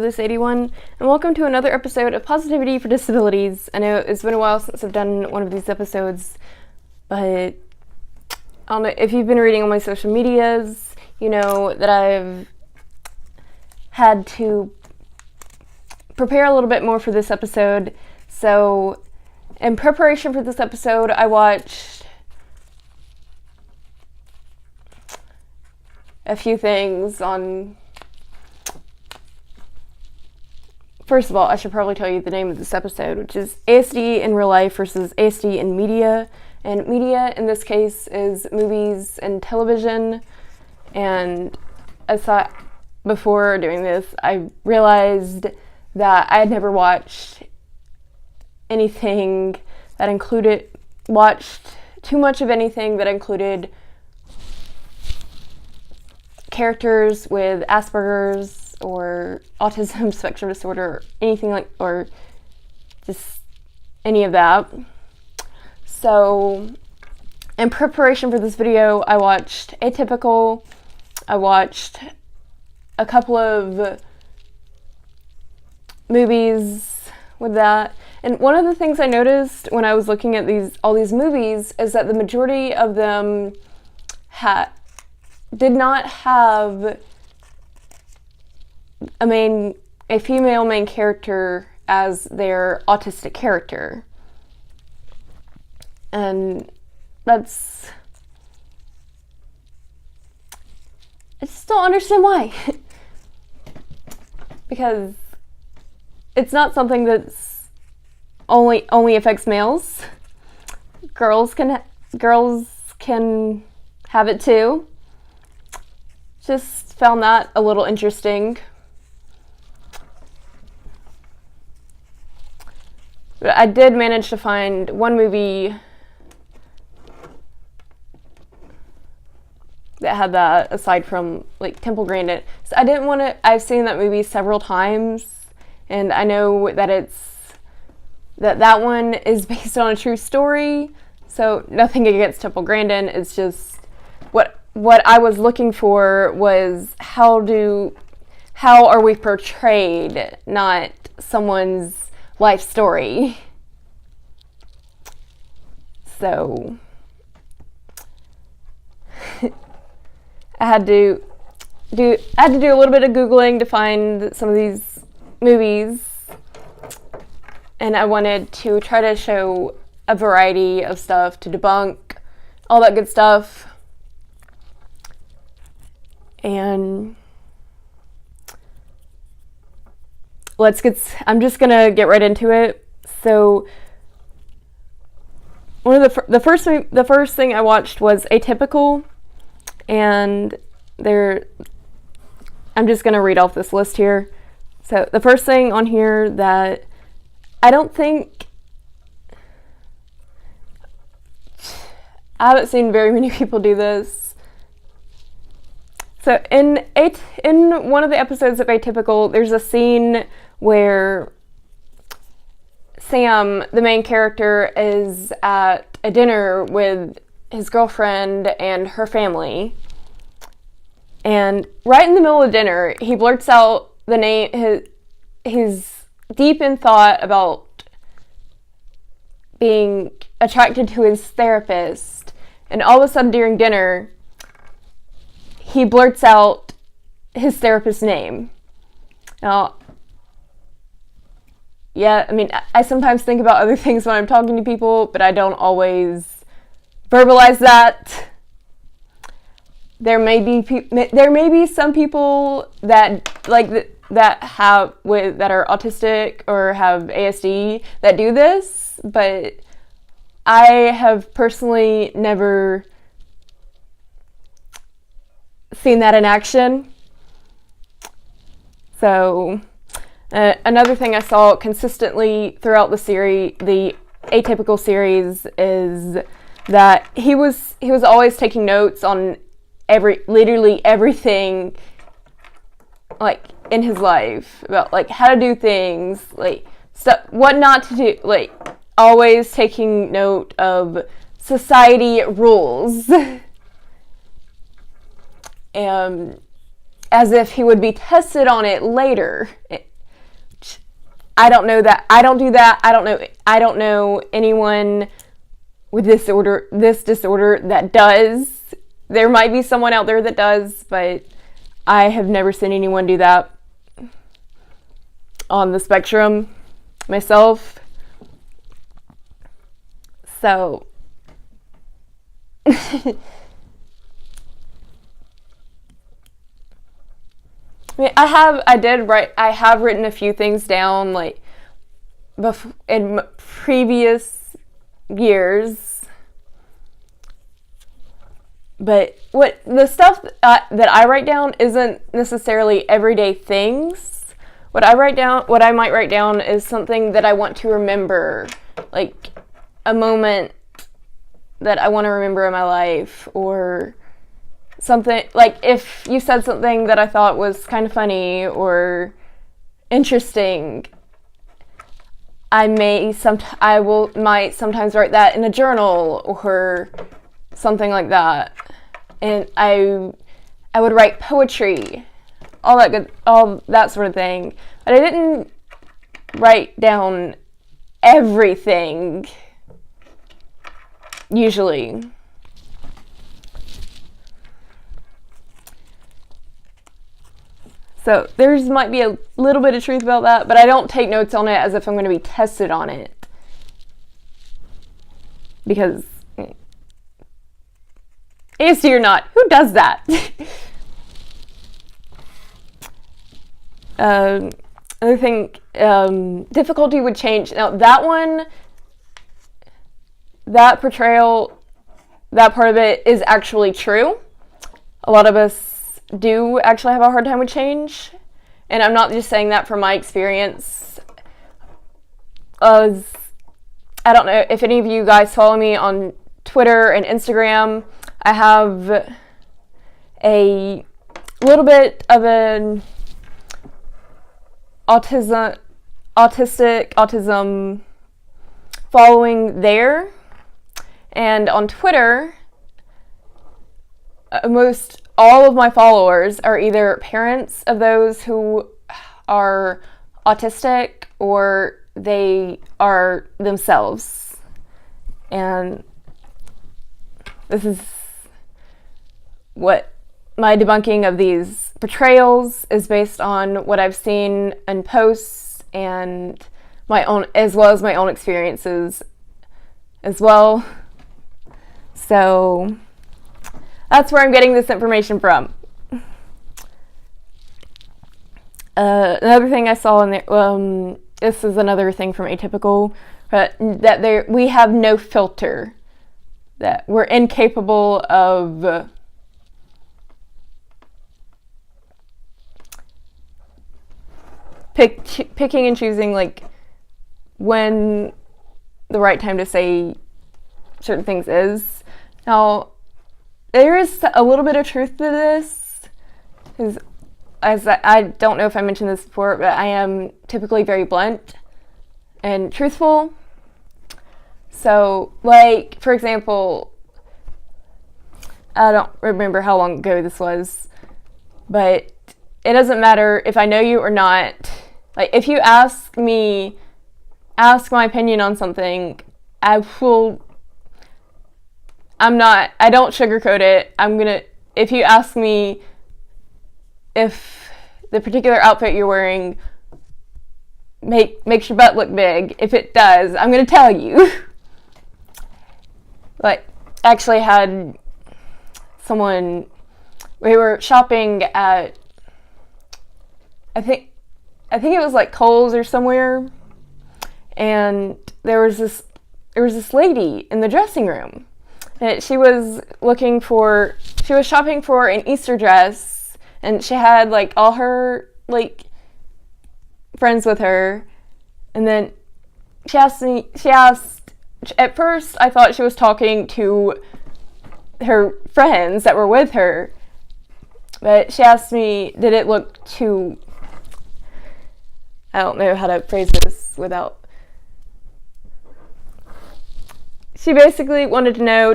this 81, and welcome to another episode of Positivity for Disabilities. I know it's been a while since I've done one of these episodes, but I don't know if you've been reading on my social medias, you know that I've had to prepare a little bit more for this episode. So in preparation for this episode, I watched a few things on... First of all, I should probably tell you the name of this episode, which is ASD in real life versus ASD in media. And media, in this case, is movies and television. And I thought before doing this, I realized that I had never watched anything that watched too much of anything that included characters with Asperger's or autism spectrum disorder, or just any of that. So in preparation for this video, I watched Atypical. I watched a couple of movies with that. And one of the things I noticed when I was looking at all these movies is that the majority of them did not have a female main character as their autistic character. And I just don't understand why. Because it's not something that's only affects males. Girls can have it too. Just found that a little interesting. But I did manage to find one movie that had that, aside from like Temple Grandin. So I've seen that movie several times, and I know that that one is based on a true story. So nothing against Temple Grandin. It's just what I was looking for was how are we portrayed, not someone's life story. So I had to do a little bit of Googling to find some of these movies, and I wanted to try to show a variety of stuff to debunk all that good stuff. And I'm just gonna get right into it. So one of the first thing I watched was Atypical, and I'm just gonna read off this list here. So the first thing on here that I haven't seen very many people do this. So in one of the episodes of Atypical, there's a scene where Sam, the main character, is at a dinner with his girlfriend and her family. And right in the middle of dinner, he blurts out the name, he's deep in thought about being attracted to his therapist. And all of a sudden during dinner, he blurts out his therapist's name. Now, yeah, I mean, I sometimes think about other things when I'm talking to people, but I don't always verbalize that. There may be some people that that are autistic or have ASD that do this, but I have personally never seen that in action. So another thing I saw consistently throughout the Atypical series, is that he was always taking notes on literally everything, like in his life, about like how to do things, like stuff, what not to do, like always taking note of society rules. As if he would be tested on it later I don't know that. I don't do that. I don't know anyone with this disorder that does. There might be someone out there that does, but I have never seen anyone do that on the spectrum myself. So I have written a few things down, like, in previous years, but the stuff that I write down isn't necessarily everyday things. What I might write down is something that I want to remember, like a moment that I want to remember in my life, or something, like if you said something that I thought was kind of funny or interesting, I might sometimes write that in a journal or something like that. And I would write poetry, all that sort of thing. But I didn't write down everything, usually. So there's might be a little bit of truth about that, but I don't take notes on it as if I'm going to be tested on it. Because ASD or not, who does that? Another thing, difficulty would change. Now that portrayal, that part of it is actually true. A lot of us do actually have a hard time with change, and I'm not just saying that from my experience. I don't know if any of you guys follow me on Twitter and Instagram. I have a little bit of an autism following there, and on Twitter, most all of my followers are either parents of those who are autistic or they are themselves. And this is what my debunking of these portrayals is based on, what I've seen in posts and my own, as well as my own experiences as well. So that's where I'm getting this information from. Another thing I saw in there, this is another thing from Atypical, that we have no filter, that we're incapable of picking and choosing, like, when the right time to say certain things is. Now, there is a little bit of truth to this, because I don't know if I mentioned this before, but I am typically very blunt and truthful. So, like, for example, I don't remember how long ago this was, but it doesn't matter if I know you or not. Like, if you ask my opinion on something, I don't sugarcoat it. If you ask me if the particular outfit you're wearing makes your butt look big, if it does, I'm going to tell you. Like, actually had someone, we were shopping at, I think it was like Kohl's or somewhere, and there was this lady in the dressing room. She was shopping for an Easter dress, and she had, like, all her, like, friends with her, and then she asked, at first I thought she was talking to her friends that were with her, but she asked me, did it look too, I don't know how to phrase this without, she basically wanted to know,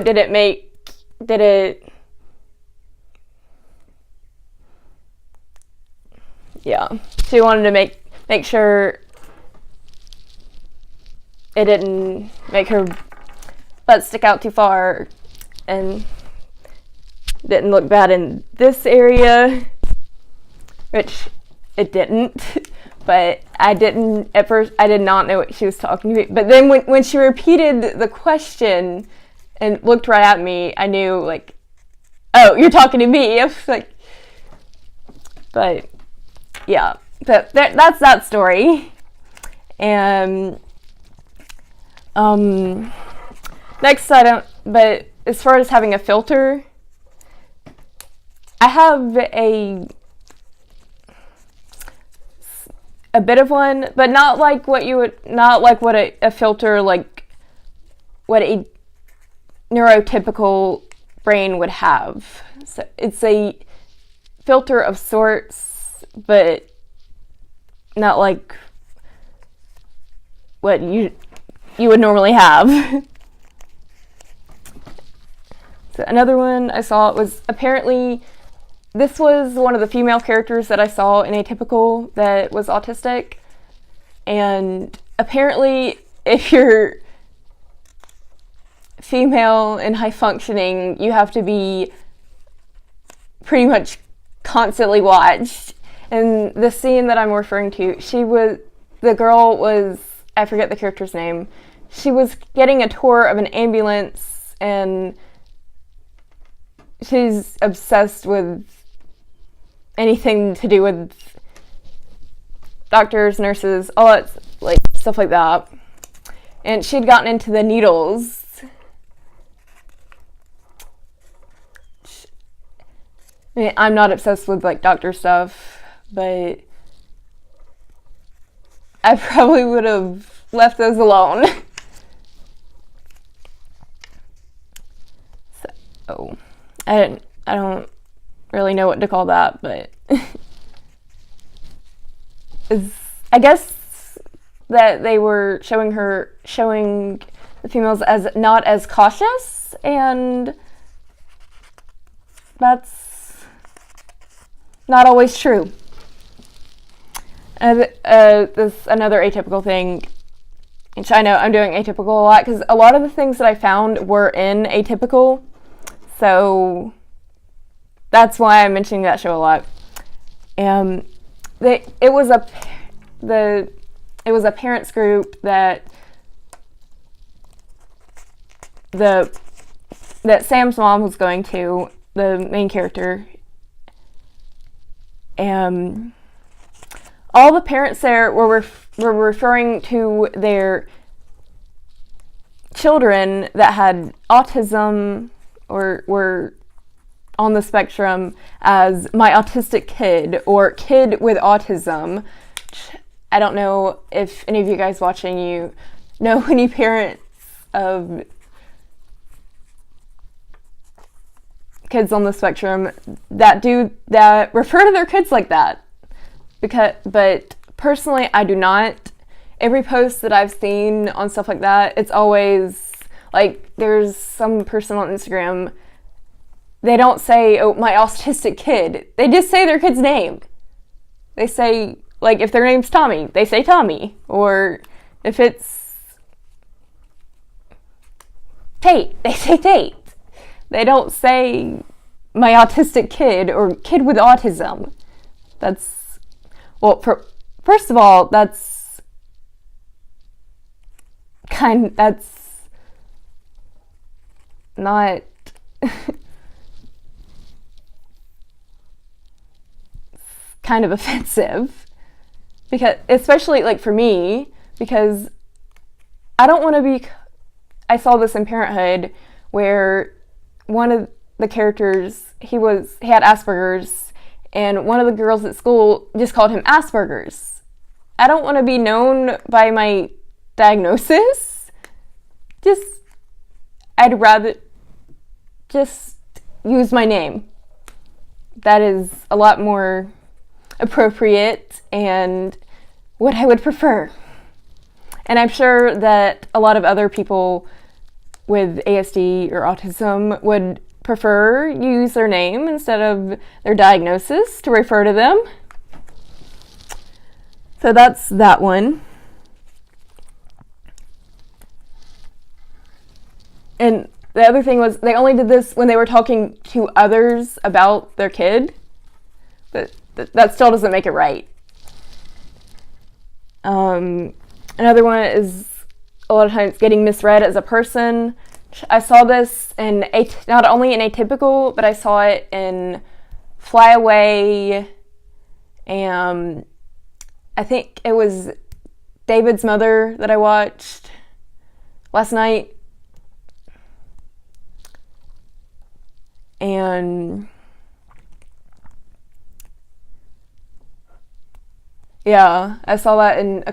she wanted to make sure it didn't make her butt stick out too far and didn't look bad in this area, which it didn't. But at first I did not know what she was talking to me. But then when she repeated the question and looked right at me, I knew, like, oh, you're talking to me. I was like, but yeah, that's that story. And next but as far as having a filter, I have a bit of one, but not like what a filter, like what a neurotypical brain would have. So it's a filter of sorts, but not like what you would normally have. So another one I saw was, apparently this was one of the female characters that I saw in Atypical that was autistic, and apparently if you're female and high functioning, you have to be pretty much constantly watched. And the scene that I'm referring to, the girl was, I forget the character's name, she was getting a tour of an ambulance, and she's obsessed with anything to do with doctors, nurses, all that, like, stuff like that. And she'd gotten into the needles. I mean, I'm not obsessed with, like, doctor stuff, but I probably would have left those alone. So, I don't really know what to call that, but I guess that they were showing the females as not as cautious, and that's not always true. This another atypical thing, which I know I'm doing atypical a lot, because a lot of the things that I found were in Atypical, so that's why I'm mentioning that show a lot. It was a parents group that Sam's mom was going to, the main character. All the parents there were referring to their children that had autism or were on the spectrum as my autistic kid or kid with autism. I don't know if any of you guys watching, you know any parents of kids on the spectrum that refer to their kids like that. But personally, I do not. Every post that I've seen on stuff like that, it's always like, there's some person on Instagram, they don't say, oh, my autistic kid. They just say their kid's name. They say, like, if their name's Tommy, they say Tommy. Or if it's Tate, they say Tate. They don't say my autistic kid or kid with autism. That's, well, first of all, that's not kind of offensive, because especially like for me, because I don't want to be. I saw this in Parenthood where one of the characters, he had Asperger's, and one of the girls at school just called him Asperger's. I don't want to be known by my diagnosis. I'd rather just use my name. That is a lot more appropriate and what I would prefer. And I'm sure that a lot of other people with ASD or autism would prefer use their name instead of their diagnosis to refer to them. So that's that one. And the other thing was they only did this when they were talking to others about their kid. But that still doesn't make it right. Another one is a lot of times getting misread as a person. I saw this in not only in Atypical, but I saw it in Fly Away, and I think it was David's Mother that I watched last night. And yeah, I saw that in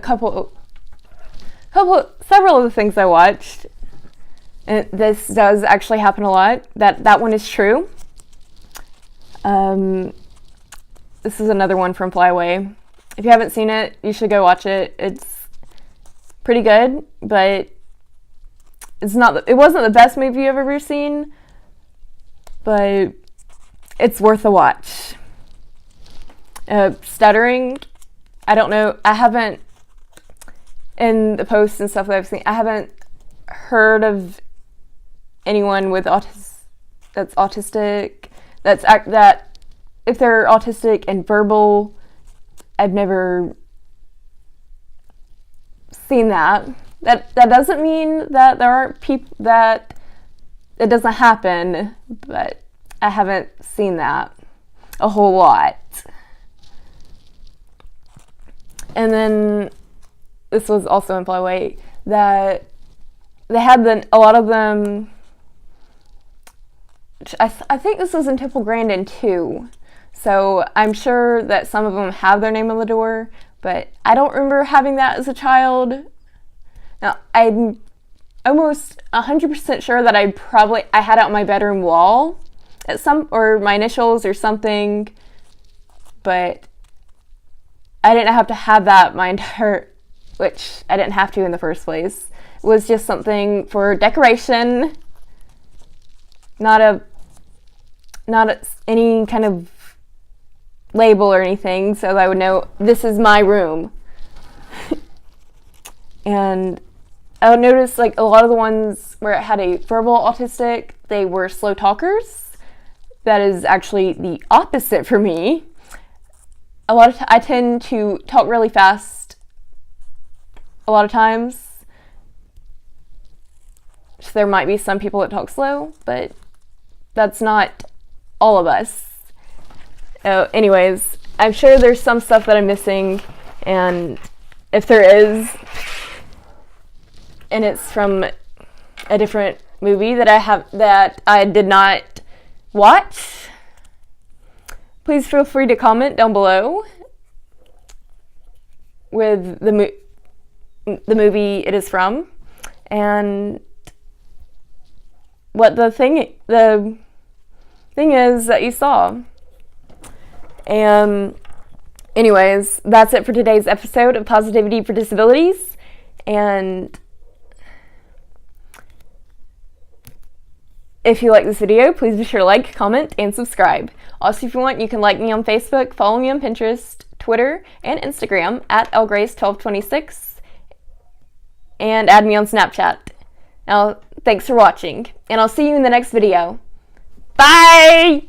several of the things I watched. And this does actually happen a lot. That one is true. This is another one from Fly Away. If you haven't seen it, you should go watch it. It's pretty good, but it wasn't the best movie I've ever seen, but it's worth a watch. Stuttering, I don't know. I haven't, in the posts and stuff that I've seen, I haven't heard of anyone with that's autistic, that if they're autistic and verbal, I've never seen that. That doesn't mean that there aren't people that it doesn't happen, but I haven't seen that a whole lot. And then this was also in Fly Away that they had a lot of them. I think this was in Temple Grandin too, so I'm sure that some of them have their name on the door, but I don't remember having that as a child. Now, I'm almost 100% sure that I had it on my bedroom wall or my initials or something, but I didn't have to have that which I didn't have to in the first place. It was just something for decoration, not any kind of label or anything, so that I would know this is my room. And I would notice like a lot of the ones where it had a verbal autistic, they were slow talkers. That is actually the opposite for me. I tend to talk really fast a lot of times. So there might be some people that talk slow, but that's not all of us. Anyways, I'm sure there's some stuff that I'm missing, and if there is, and it's from a different movie that I did not watch, please feel free to comment down below with the movie it is from and what the thing is that you saw. And anyways, that's it for today's episode of Positivity for Disabilities. And if you like this video, please be sure to like, comment, and subscribe. Also, if you want, you can like me on Facebook, follow me on Pinterest, Twitter, and Instagram at lgrace1226, and add me on Snapchat. Now, thanks for watching, and I'll see you in the next video. Bye!